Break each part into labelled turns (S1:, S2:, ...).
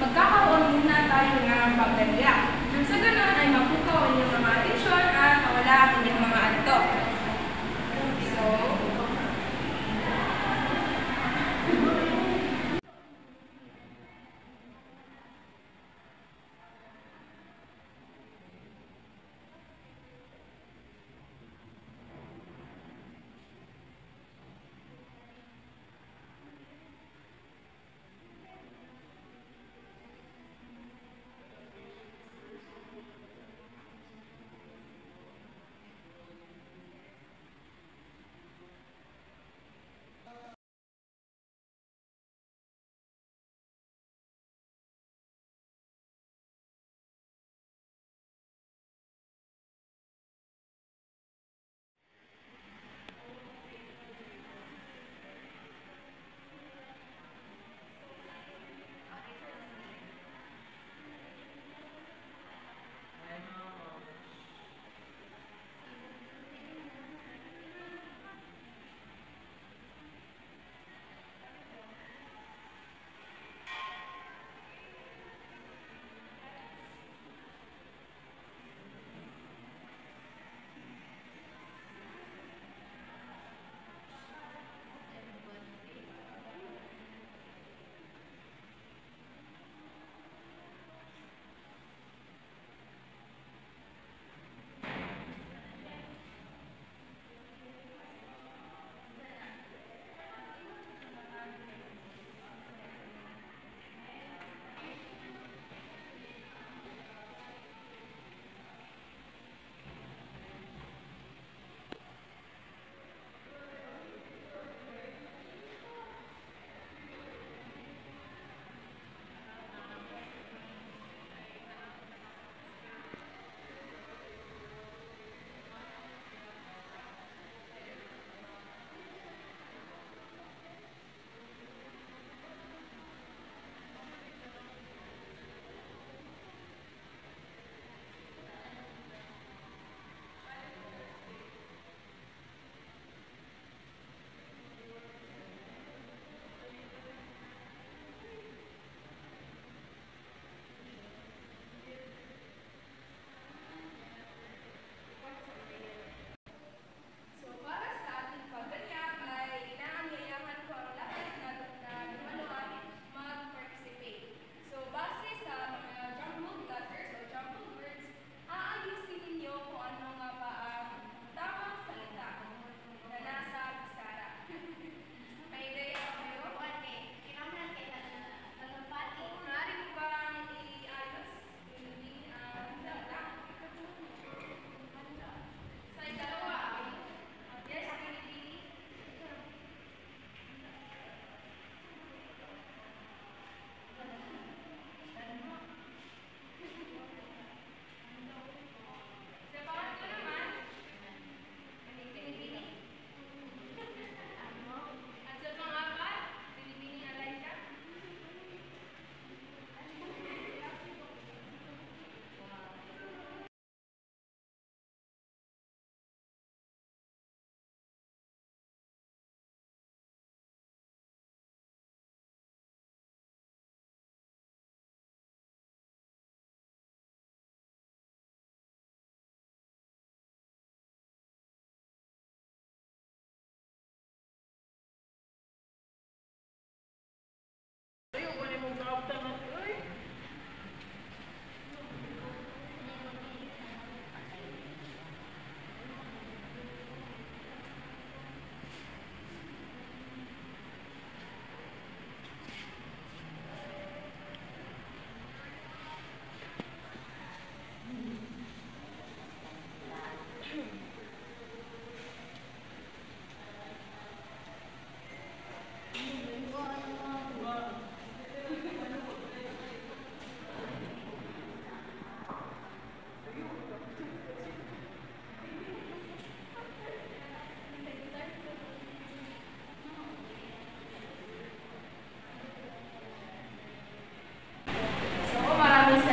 S1: magkakaroon muna tayo ng pagdalya. Nang sa ganun ay mapukaw ang inyong mga atensyon at mawala ang inyong mga antok. So,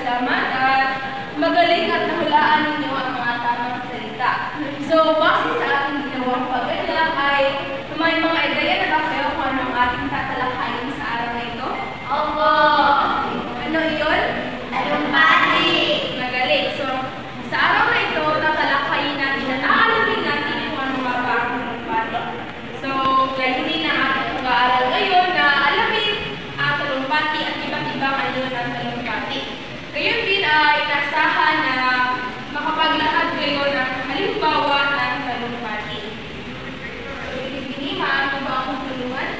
S1: salamat at magaling at nahulaan ninyo ang mga tamang salita. So, base sa ating ginawang pagganyak ay may mga ideya na ba kayo kung anong ating tatalakayin sa araw na ito?
S2: Opo!
S1: Ano na makapaglakad kayo ng halimbawa ng talumpati. So, Bini, maaari mo ba akong tulungan?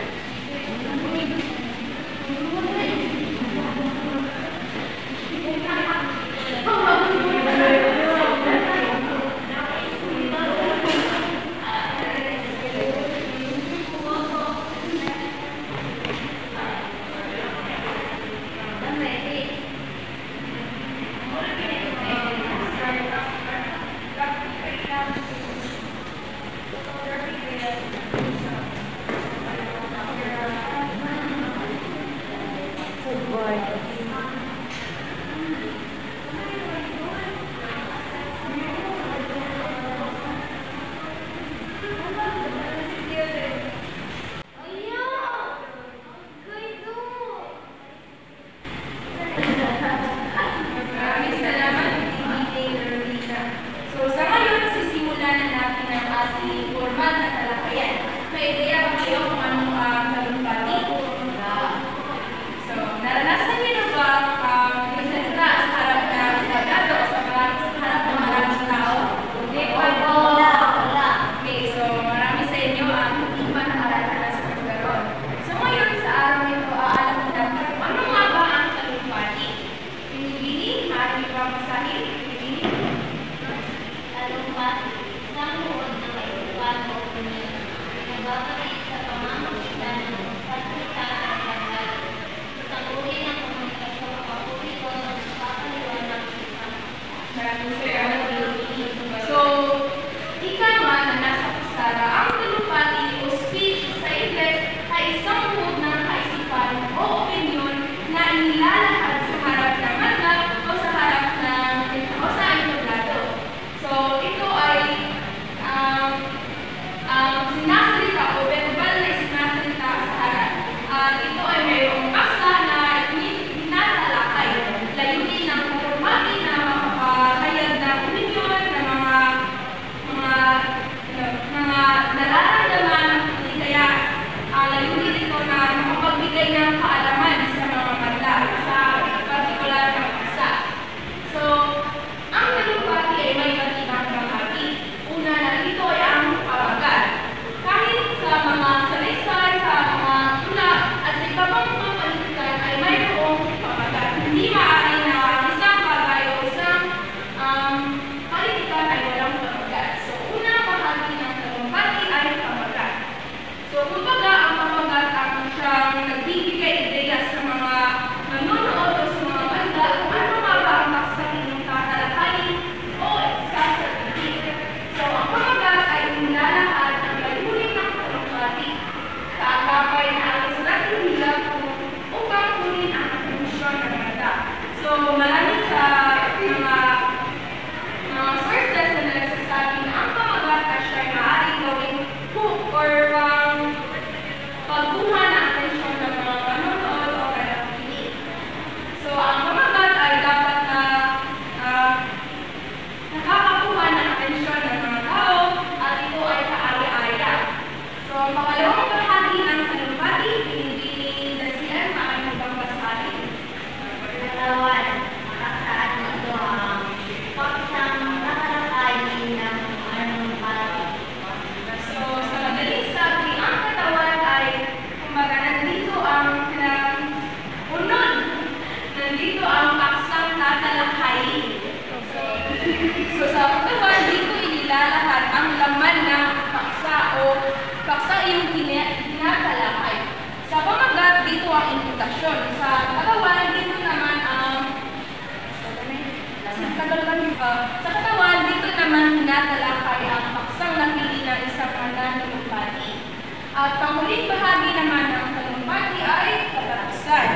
S1: At panghuling bahagi naman ng talumpati ay katapusan.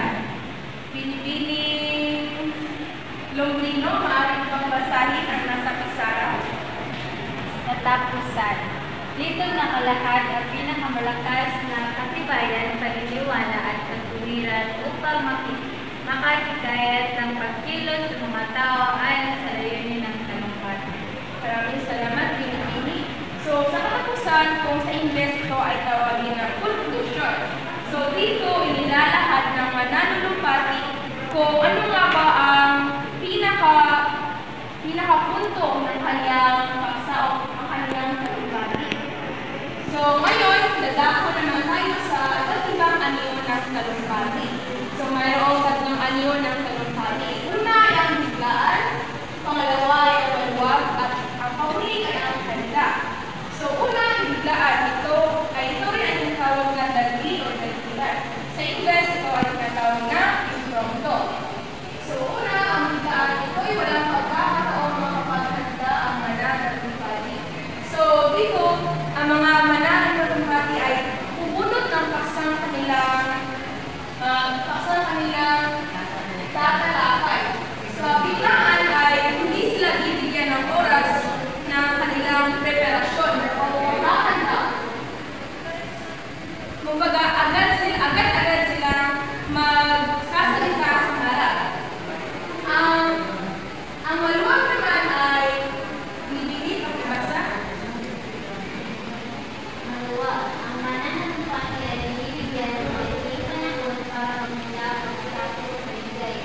S1: Binibining Lombrino, maaaring bang basahin ang nasa pisara?
S2: Katapusan. Dito nakalahad ang pinakamalakas na katibayan, paniniwala at katuwiran upang makahikayat ng pagkilos sa mga tao ayon sa layunin ng talumpati.
S1: Maraming salamat, Binibining. So, sa katapusan, kung sa Ingles ito ay tawagin ng conclusion. So, dito inilalahad ng mananulumpati kung ano nga ba ang So, ngayon, dadako naman tayo sa iba't ibang anyo ng talumpati. So, mayroong tatlong anyo ng talumpati. Una ay ang biglaan, pangalawa ay ang maluwag, at ang pauling ay ang handa. So, una, ang biglaan. Ito rin ay tinatawag na dagli o dagilan. Sa Ingles, ito ay tinatawag na impromptu. So, una, ang biglaan. Ito ay walang pagkakataon makapaghanda ang manang talumpati. So, dito, ang mga manang talumpati ay pubunot ng paksang kanilang tatalakay. Sa biglaan ay hindi sila bibigyan ng oras ng kanilang preparasyon o paghahanda. Kumbaga, agad-agad sila magsasalita sa harap. Ang maluwag naman ay bibigyan ng basa.
S2: Maluwag. Ang mananampati ay binibigyan ng maikli panahon para humanda pagkatapos sa bigay.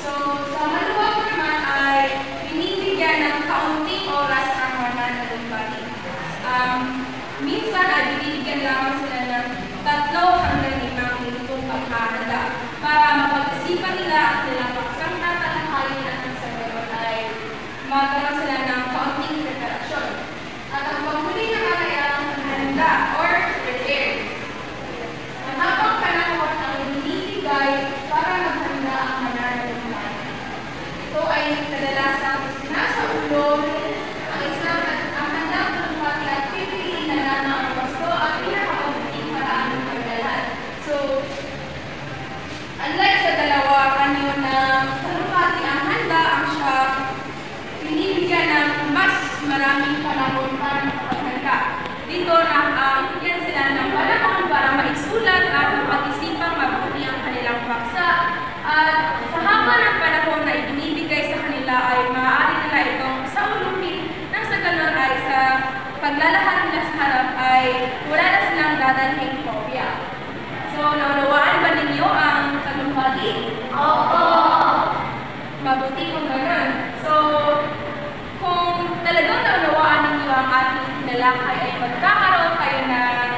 S1: So, sa maluwag naman ay binibigyan ng kaunting oras ang mananalumpati. Minsan ay binibigyan lamang sila ng 3 hanggang 5 minutong paghahanda para mapag-isipan nila ang kanilang paksang tatalakayin at sa gayon ay magkaroon sila ng kaunting preparasyon. At ang paghuli naman ay ang handa or prepare. Mahabang panahon ang binibigay para maghanda ang mananalumpati. Ito ay kadalasang nasa ulo ang isang ang handang talumpati at pipiliin na lamang ang gusto at pinakabuting paraan ng pagdalan. So, unlike sa dalawa anyo ng talumpati, ang handa ang siya binibigyan ng mas maraming panahon para makapaghanda. Dito yan sila ng panahon para maisulat at mapag-isipang mabuti ang kanilang paksa. At sa haba ng panahon na ibinibigay sa kanila ay maaari nila itong saulupin nang sa ganun ay sa paglalahad nila sa harap ay wala na silang dadalhing phobia. So, naunawaan ba ninyo ang talumpati? Oo! Mabuti kung ganun. So, kung talagang naunawaan ninyo ang ating tinalakay ay magkakaroon kayo ng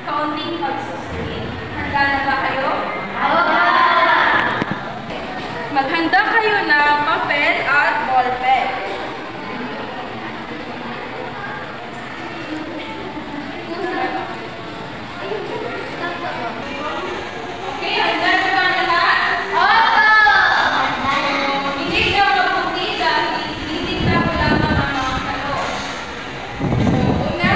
S1: kaunting pagsusuri. Handa na ba kayo? Oo! Maghanda kayo ng papel at ballpen. Okay, handa na ba ang lahat? Hindi na mabuti dahil titignan ko lamang ang mga tanong. So, una,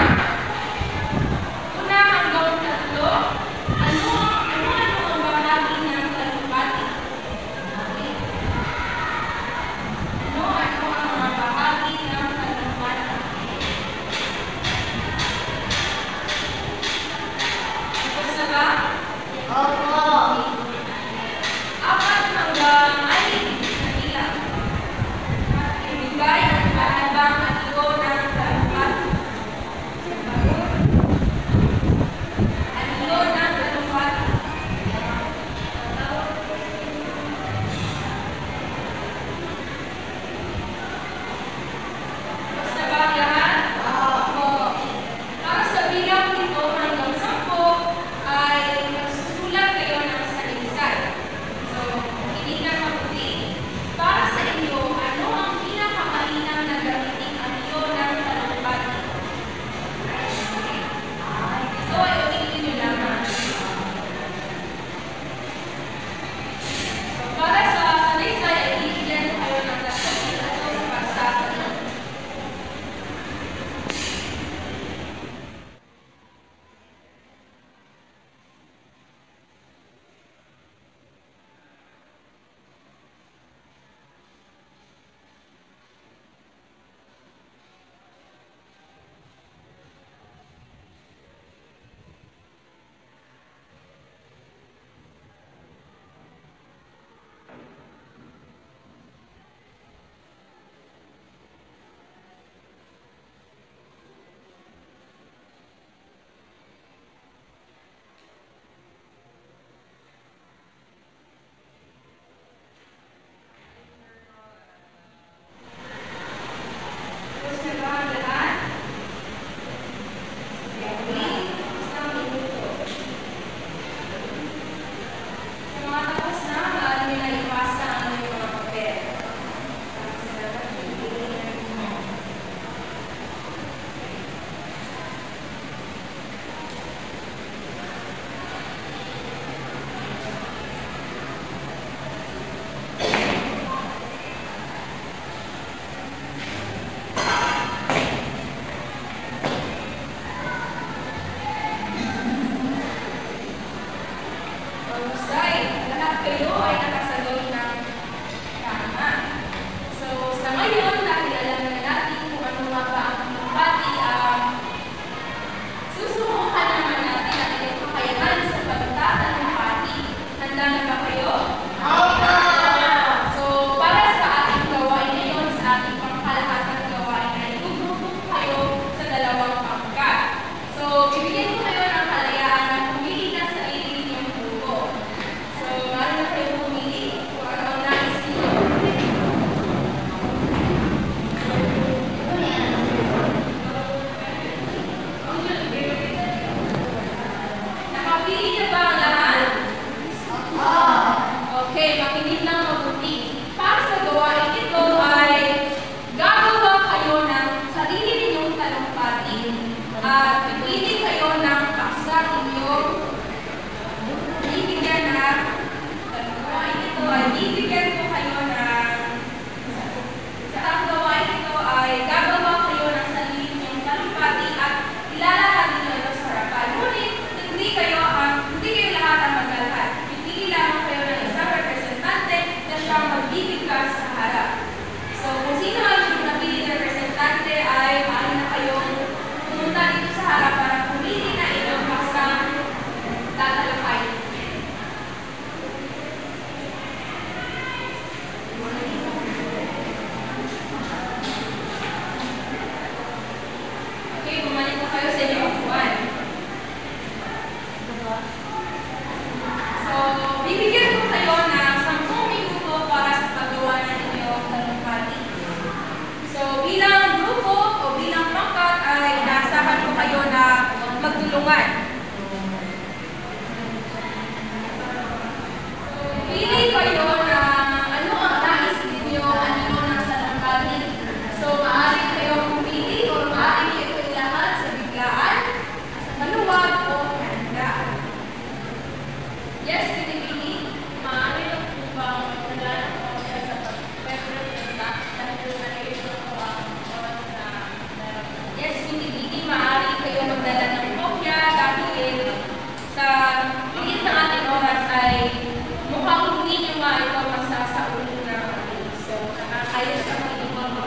S1: Mahusay. Lahat kayo ay nakasagot ng tama. So, sa ngayon, dahil alam na natin kung ano nga ba ang talumpati, susubukan naman natin ang inyong kakayahan sa pagtatalumpati. Handa na ba kayo? So, para sa ating gawain ngayon, sa ating pangkalahatang gawain, ay gugrupo kayo sa dalawang pangkat. So, bibigyan ko kayo ng kalayaan na pumili na sa inyong grupo. So, maaari na kayo pumili kung ano ang nais ninyo. Nakapili na ba ang lahat? Okay, makinig lang mabuti. Para sa gawain ito ay gagawa kayo ng sarili ninyong talumpati at pipili kayo ng paksa ninyong bibigyan na gawain ito ay bibigyan ko kayo ng sa gawain ito ay gagawa kayo ng sarili ninyong talumpati at ilalahad ninyo ito sa harapan. Ngunit hindi kayo lahat ang maglalahad. Pipili lamang kayo ng isang representante na siyang magbibigkas sa harap. So, kung sino ay yung napili na representante ay maaari na kayong pumunta dito sa harap para pumili na inyong paksang tatalakay. Okay, bumalik na kayo sa inyong upuan. So, bibigyan ko kayo ng 10 minuto para sa paggawa ng inyong talumpati. So, bilang grupo o bilang pangkat ay inaasahan ko kayo na magtulungan. So, pili kayo na ano ang nais ninyo, ano ng talumpati. So, maaari kayong pumili o maaari ito ilahat sa biglaan, maluwag o handa. Yes, pinipili. Maaari na po ba magdala ng siya sa pagpepresenta dahil na-issue ko ang oras na yes, pinipili. Maaari kayo magdala ng kopya dahil sa higit ng ating oras ay mukhang hindi nyo nga ito masasaulo na kami. So, nakakayos ang inyong mga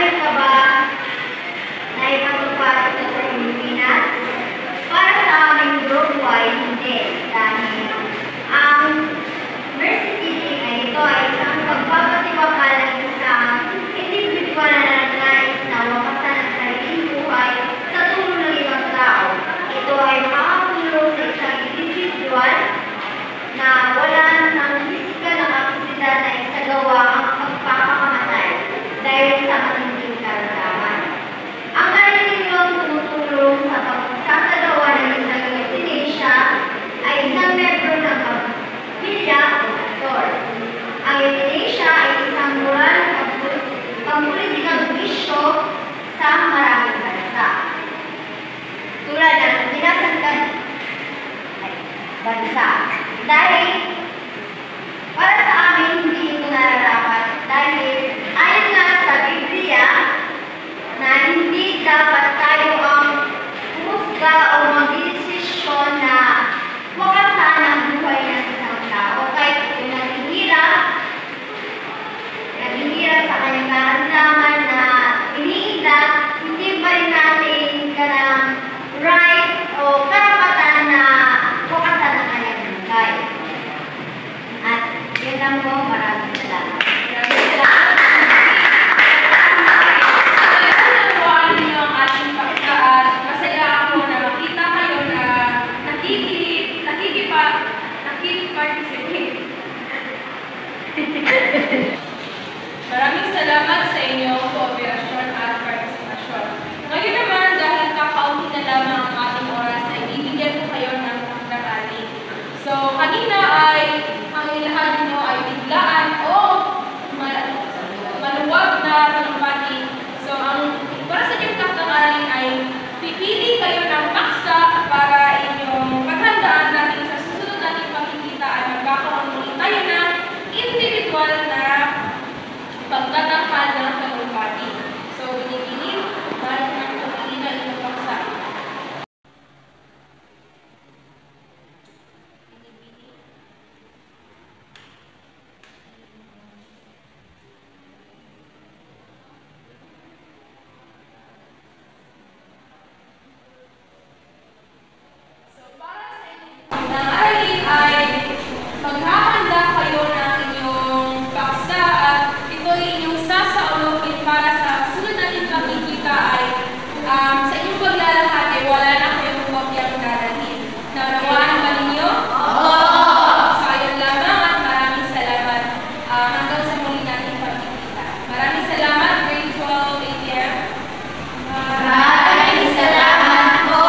S3: Sangayon ka ba na ipatupad ito sa Pilipinas? Para sa aming Group Y, hindi. Dahil ang Mercy Teaching ay ito ay isang pagpapatiwakal ng isang individual na nais na wakasan ang sariling buhay sa tulong ng ibang tao. Ito ay makakatulong sa isang individual na wala ng pisikal na kapasidad na isagawa ang pagpapakamatay dahil sa matinding karamdaman. Ang karaniwang tumutulong sa pagsasagawa ng isang euthanasia ay isang membro ng pamilya o doktor. Ang euthanasia ay isang moral na pampulitikang bisyo sa maraming bansa. Tulad ng sinasangkad bansa. Dahil para sa amin hindi ito nararapat dahil ayon nga sa Biblia na hindi dapat tayo ang humusga o magdesisyon na wakasan ang buhay ng isang tao kahit ito naghihirap sa kanyang karamdaman na iniinda, hindi pa rin natin kanang right o karapatan na wakasan ang kanyang buhay. At yun lang po, maraming salamat.
S1: Maraming salamat. Alam po ninyo ang ating paksa at masaya ako na makita kayo na nakikipag-participate. Maraming salamat sa inyong kooperasyon at partisipasyon. Ngayon naman, dahil kakaunti na lamang ang ating oras, ay bibigyan ko kayo ng pagkakali. So, kanina ay ang ilahan ninyo ay biglaan o maluwag na talumpati. So, para sa inyong pagkakali ay pipili kayo ng paksa para inyong paghandaan natin sa susunod nating pagkikita ay magkakaroon muli tayo ng individual na pagtatakal ng talumpati. So, binibili para ng pagpili na inyong paksa. Ang aralin ay maghahanda kayo ng inyong paksa at ito ay inyong sasaulogin para sa sunod natin pagkikita ay sa inyong paglalakad ay wala na kayong kopyang dadalhin. Naunawaan ba ninyo? So, ayun lamang at maraming salamat hanggang sa muli natin pagkikita. Maraming salamat, grade 12 ATM.
S3: Maraming salamat po.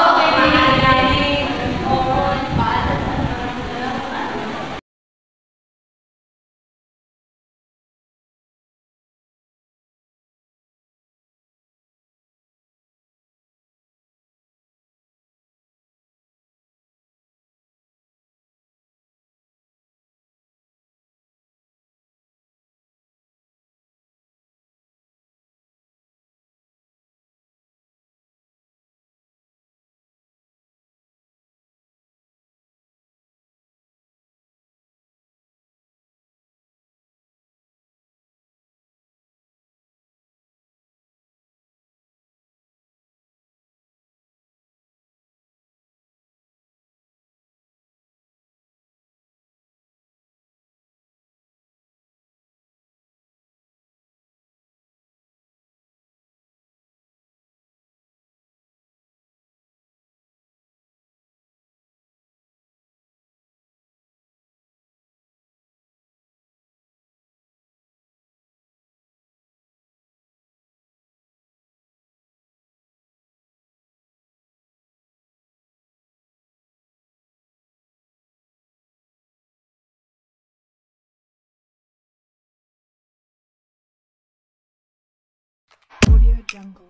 S4: Audio Jungle.